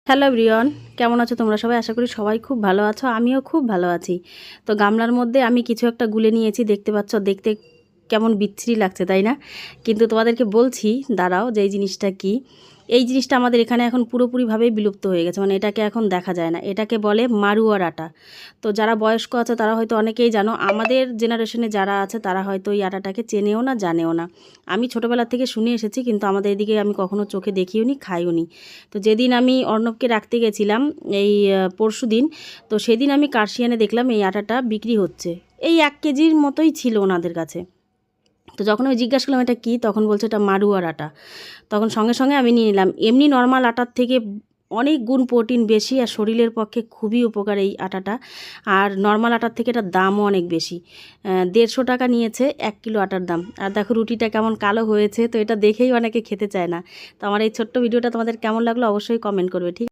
Hello everyone, কেমন আছো তোমরা সবাই? আশা করি সবাই খুব ভালো আছো, আমিও খুব ভালো আছি। তো গামলার মধ্যে আমি কিছু একটা গুলে নিয়েছি, দেখতে পাচ্ছ, দেখতে কেমন বিচ্ছিরি লাগছে তাই না? কিন্তু তোমাদেরকে বলছি, দাঁড়াও, যে এই জিনিসটা কি। এই জিনিসটা আমাদের এখানে এখন পুরোপুরিভাবেই বিলুপ্ত হয়ে গেছে, মানে এটাকে এখন দেখা যায় না। এটাকে বলে মাড়ুয়ার আটা। তো যারা বয়স্ক আছে তারা হয়তো অনেকেই জানো, আমাদের জেনারেশনে যারা আছে তারা হয়তো এই আটাটাকে চেনেও না, জানেও না। আমি ছোটোবেলা থেকে শুনে এসেছি, কিন্তু আমাদের এদিকে আমি কখনো চোখে দেখিও নি, খাইও নি। তো যেদিন আমি অর্ণবকে রাখতে গেছিলাম, এই পরশু দিন, তো সেদিন আমি কার্শিয়ানে দেখলাম এই আটাটা বিক্রি হচ্ছে। এই 1 কেজির মতোই ছিল ওনাদের কাছে। তো যখন আমি জিজ্ঞাসা করলাম এটা কী, তখন বলছে এটা মাড়ুয়ার আটা। তখন সঙ্গে সঙ্গে আমি নিয়ে নিলাম। এমনি নর্মাল আটার থেকে অনেক গুণ প্রোটিন বেশি, আর শরীরের পক্ষে খুবই উপকার এই আটাটা। আর নর্মাল আটার থেকে এটার দামও অনেক বেশি। 150 টাকা নিয়েছে 1 কিলো আটার দাম। আর দেখো রুটিটা কেমন কালো হয়েছে, তো এটা দেখেই অনেকে খেতে চায় না। তো আমার এই ছোট্ট ভিডিওটা তোমাদের কেমন লাগলো অবশ্যই কমেন্ট করবে, ঠিক।